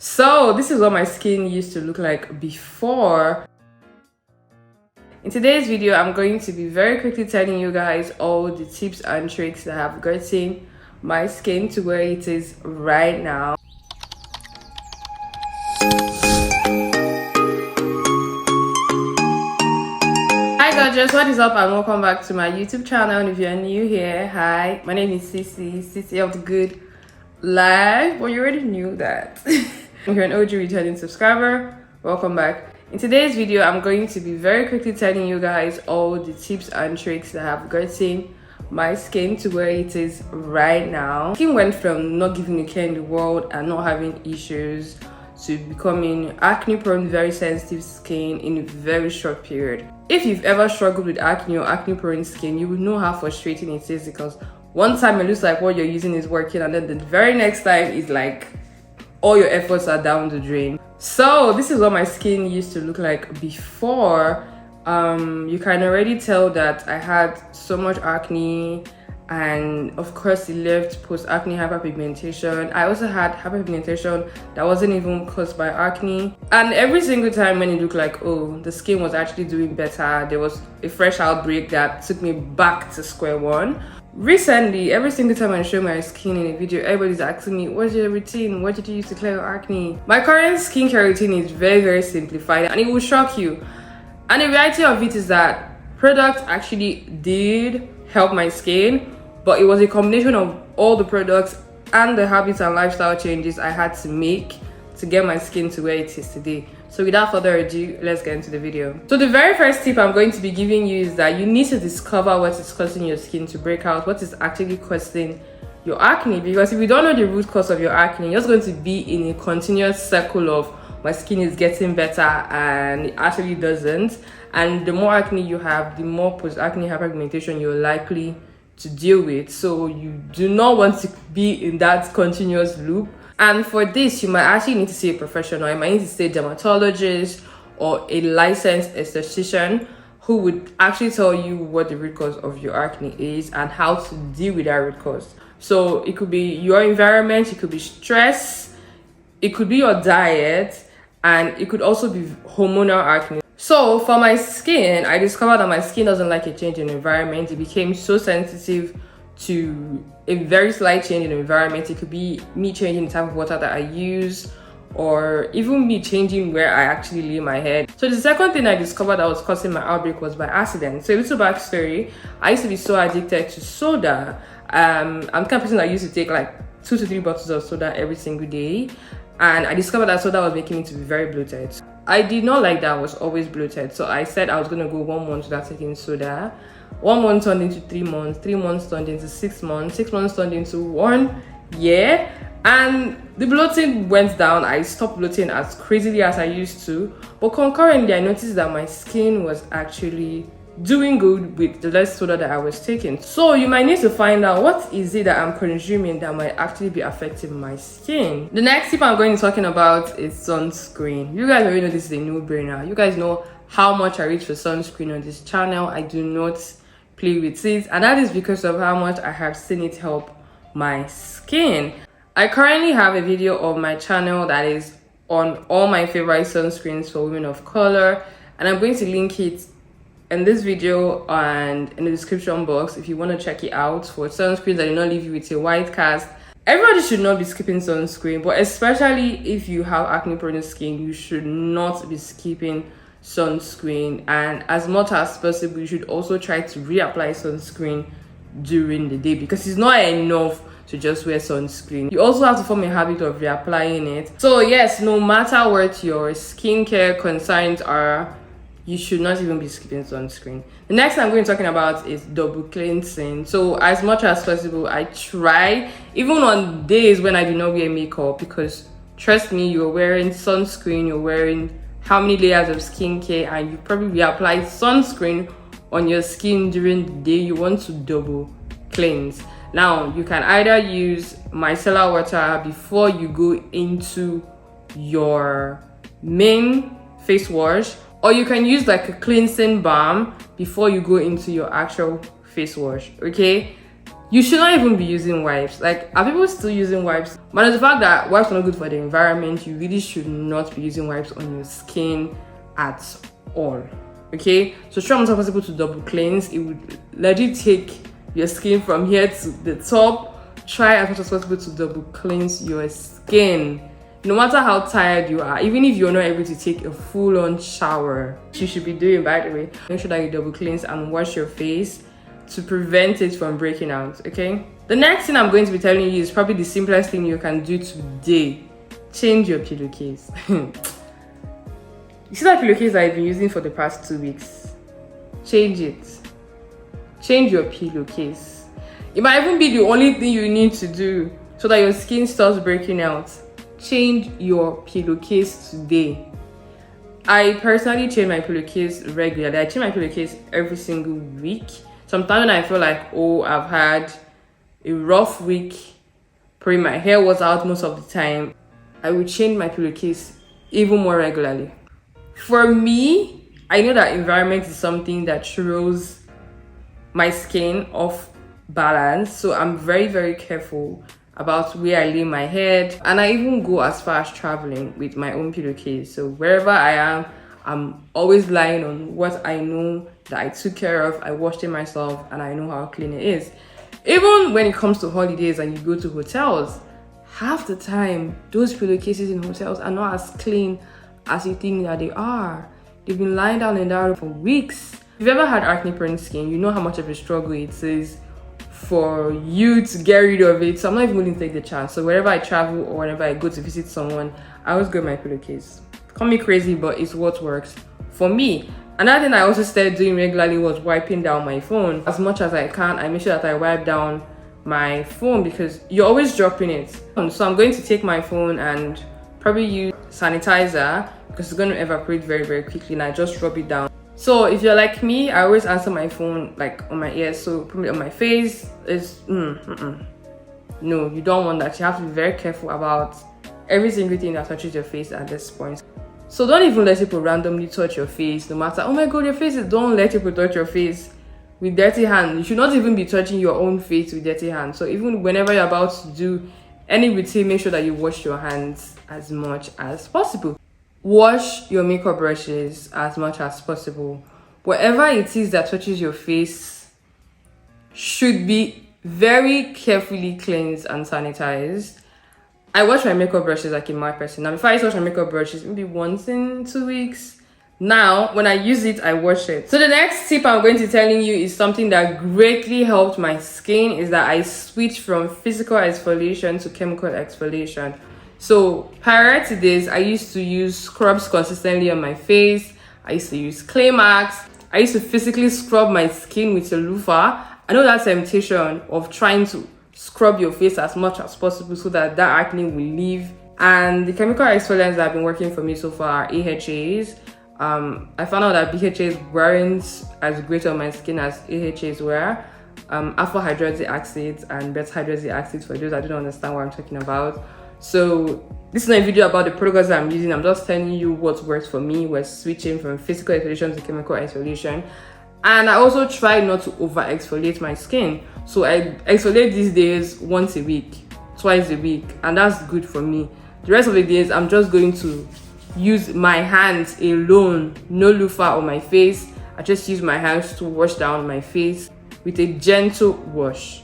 So this is what my skin used to look like before. In today's video, I'm going to be very quickly telling you guys all the tips and tricks that have gotten my skin to where it is right now. Hi gorgeous, what is up and welcome back to my YouTube channel. And if you're new here, hi, my name is Cici of the Good Life. Well, you already knew that. If you're an OG returning subscriber, welcome back. In today's video, I'm going to be very quickly telling you guys all the tips and tricks that have gotten my skin to where it is right now. Skin went from not giving a care in the world and not having issues to becoming acne prone, very sensitive skin in a very short period. If you've ever struggled with acne or acne prone skin, you will know how frustrating it is, because one time it looks like what you're using is working and then the very next time is like all your efforts are down the drain. So this is what my skin used to look like before. You can already tell that I had so much acne, and of course it left post-acne hyperpigmentation. I also had hyperpigmentation that wasn't even caused by acne, and every single time when it looked like, oh, the skin was actually doing better, there was a fresh outbreak that took me back to square one. Recently, every single time I show my skin in a video, everybody's asking me, what's your routine? What did you use to clear your acne? My current skincare routine is very simplified, and it will shock you. And the reality of it is that products actually did help my skin, but it was a combination of all the products and the habits and lifestyle changes I had to make to get my skin to where it is today. So without further ado, let's get into the video. So the very first tip I'm going to be giving you is that you need to discover what is causing your skin to break out, what is actually causing your acne. Because if you don't know the root cause of your acne, you're just going to be in a continuous circle of my skin is getting better and it actually doesn't. And the more acne you have, the more post-acne hyperpigmentation you're likely to deal with. So you do not want to be in that continuous loop. And for this, you might actually need to see a professional. You might need to see a dermatologist or a licensed esthetician who would actually tell you what the root cause of your acne is and how to deal with that root cause. So it could be your environment, it could be stress, it could be your diet, and it could also be hormonal acne. So for my skin, I discovered that my skin doesn't like a change in environment. It became so sensitive to a very slight change in environment. It could be me changing the type of water that I use, or even me changing where I actually lay my head. So the second thing I discovered that was causing my outbreak was by accident. So a little backstory: I used to be so addicted to soda. I'm the kind of person that used to take like 2 to 3 bottles of soda every single day, and I discovered that soda was making me to be very bloated. I did not like that I was always bloated, so I said I was going to go 1 month without taking soda. 1 month turned into 3 months, 3 months turned into 6 months, 6 months turned into 1 year, and the bloating went down. I stopped bloating as crazily as I used to, but concurrently I noticed that my skin was actually doing good with the less soda that I was taking. So you might need to find out what is it that I'm consuming that might actually be affecting my skin. The next tip I'm going to be talking about is sunscreen. You guys already know this is a no-brainer. You guys know how much I reach for sunscreen on this channel. I do not play with it, and that is because of how much I have seen it help my skin. I currently have a video on my channel that is on all my favorite sunscreens for women of color, and I'm going to link it in this video and in the description box if you want to check it out, for sunscreens that do not leave you with a white cast. Everybody should not be skipping sunscreen, but especially if you have acne prone skin, you should not be skipping sunscreen. And as much as possible, you should also try to reapply sunscreen during the day, because it's not enough to just wear sunscreen. You also have to form a habit of reapplying it. So yes, no matter what your skincare concerns are, you should not even be skipping sunscreen. The next thing I'm going to be talking about is double cleansing. So as much as possible, I try, even on days when I do not wear makeup, because trust me, you're wearing sunscreen, you're wearing how many layers of skincare, and you probably reapply sunscreen on your skin during the day. You want to double cleanse. Now you can either use micellar water before you go into your main face wash, or you can use like a cleansing balm before you go into your actual face wash. Okay, You should not even be using wipes. Like, are people still using wipes? But the fact that wipes are not good for the environment, you really should not be using wipes on your skin at all. Okay, so try as much as possible to double cleanse. It would legit take your skin from here to the top. Try as much as possible to double cleanse your skin, no matter how tired you are. Even if you're not able to take a full-on shower, you should be doing, by the way, make sure that you double cleanse and wash your face to prevent it from breaking out. Okay, the next thing I'm going to be telling you is probably the simplest thing you can do today. Change your pillowcase. You see that pillowcase I've been using for the past 2 weeks? Change it. Change your pillowcase. It might even be the only thing you need to do so that your skin stops breaking out. Change your pillowcase today. I personally change my pillowcase regularly. I change my pillowcase every single week. Sometimes when I feel like, oh, I've had a rough week, probably my hair was out most of the time, I will change my pillowcase even more regularly. For me, I know that environment is something that throws my skin off balance, so I'm very, very careful about where I lay my head, and I even go as far as traveling with my own pillowcase. So wherever I am, I'm always lying on what I know that I took care of, I washed it myself, and I know how clean it is. Even when it comes to holidays and you go to hotels, half the time those pillowcases in hotels are not as clean as you think that they are. They've been lying down in that for weeks. If you've ever had acne prone skin, you know how much of a struggle it is for you to get rid of it. So I'm not even willing to take the chance. So wherever I travel or whenever I go to visit someone, I always go with my pillowcase. Call me crazy, but it's what works for me. Another thing I also started doing regularly was wiping down my phone. As much as I can, I make sure that I wipe down my phone because you're always dropping it. So I'm going to take my phone and probably use sanitizer because it's going to evaporate very, very quickly, and I just rub it down. So if you're like me, I always answer my phone like on my ears, so put it on my face. Is no, you don't want that. You have to be very careful about every single thing that touches your face at this point. So don't even let people randomly touch your face, no matter, oh my god, your face is, don't let people touch your face with dirty hands. You should not even be touching your own face with dirty hands. So even whenever you're about to do any routine, make sure that you wash your hands as much as possible. Wash your makeup brushes as much as possible. Whatever it is that touches your face should be very carefully cleansed and sanitized. I wash my makeup brushes like a mad person. Now, before I used to wash my makeup brushes maybe once in 2 weeks. Now, when I use it, I wash it. So the next tip I'm going to be telling you is something that greatly helped my skin, is that I switched from physical exfoliation to chemical exfoliation. So prior to this, I used to use scrubs consistently on my face. I used to use clay marks. I used to physically scrub my skin with a loofah. I know that temptation of trying to scrub your face as much as possible so that acne will leave. And the chemical exfoliants that have been working for me so far are AHAs. I found out that BHAs weren't as great on my skin as AHAs were. Alpha hydroxy acids and beta hydroxy acids, for those that don't understand what I'm talking about. So this is not a video about the products that I'm using. I'm just telling you what works for me. We're switching from physical exfoliation to chemical exfoliation. And I also try not to over exfoliate my skin. So I exfoliate these days once a week, twice a week, and that's good for me. The rest of the days, I'm just going to use my hands alone, no loofah on my face. I just use my hands to wash down my face with a gentle wash.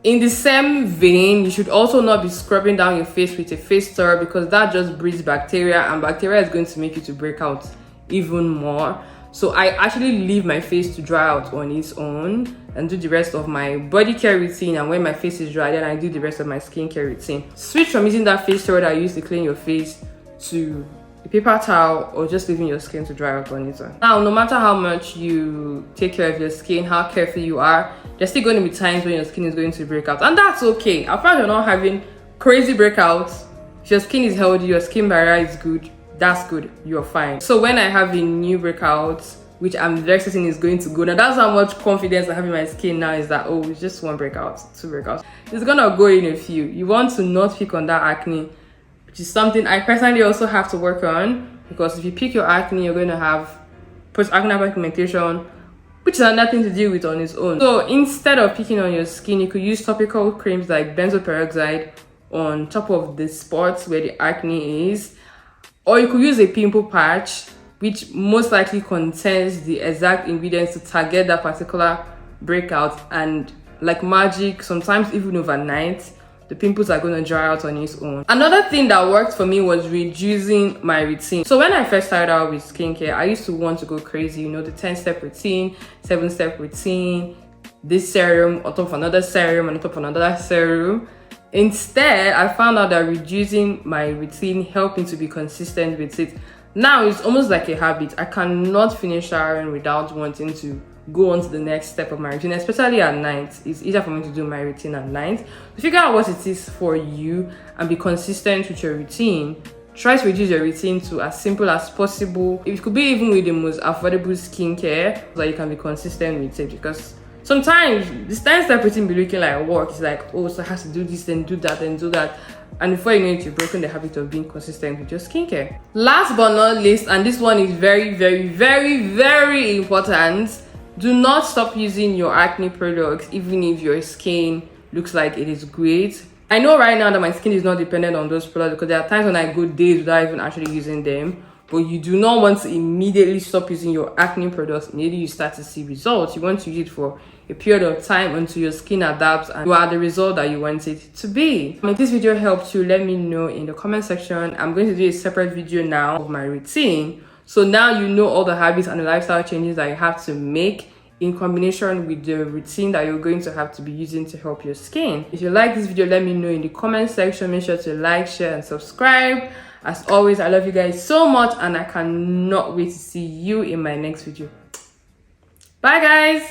In the same vein, you should also not be scrubbing down your face with a face towel because that just breeds bacteria, and bacteria is going to make you to break out even more. So I actually leave my face to dry out on its own and do the rest of my body care routine, and when my face is dry, then I do the rest of my skincare routine. Switch from using that face towel that I use to clean your face to a paper towel, or just leaving your skin to dry out on its own. Now, no matter how much you take care of your skin, how careful you are, there's still going to be times when your skin is going to break out, and that's okay. As far as you're not having crazy breakouts, if your skin is healthy, your skin barrier is good, that's good, you're fine. So when I have a new breakout, which I'm very certain is going to go, now that's how much confidence I have in my skin now, is that, oh, it's just one breakout, 2 breakouts, it's gonna go in a few. You want to not pick on that acne, which is something I personally also have to work on, because if you pick your acne, you're going to have post-acne pigmentation, which is another thing to deal with on its own. So instead of picking on your skin, you could use topical creams like benzoyl peroxide on top of the spots where the acne is, or you could use a pimple patch, which most likely contains the exact ingredients to target that particular breakout, and like magic, sometimes even overnight, the pimples are going to dry out on its own. Another thing that worked for me was reducing my routine. So when I first started out with skincare, I used to want to go crazy, you know, the 10-step routine, 7-step routine, this serum on top of another serum on top of another serum. Instead, I found out that reducing my routine helped me to be consistent with it. Now it's almost like a habit. I cannot finish showering without wanting to go on to the next step of my routine, especially at night. It's easier for me to do my routine at night. So figure out what it is for you and be consistent with your routine. Try to reduce your routine to as simple as possible. It could be even with the most affordable skincare so that you can be consistent with it, because sometimes this 10-step routine be looking like work. It's like, oh, so I have to do this, then do that, then do that. And before you know it, you've broken the habit of being consistent with your skincare. Last but not least, and this one is very, very, very, very important, do not stop using your acne products even if your skin looks like it is great. I know right now that my skin is not dependent on those products, because there are times when I go days without even actually using them. But you do not want to immediately stop using your acne products immediately you start to see results. You want to use it for a period of time until your skin adapts and you are the result that you want it to be. If this video helped you, let me know in the comment section. I'm going to do a separate video now of my routine. So now you know all the habits and the lifestyle changes that you have to make in combination with the routine that you're going to have to be using to help your skin. If you like this video, let me know in the comment section. Make sure to like, share, and subscribe. As always, I love you guys so much and I cannot wait to see you in my next video. Bye guys.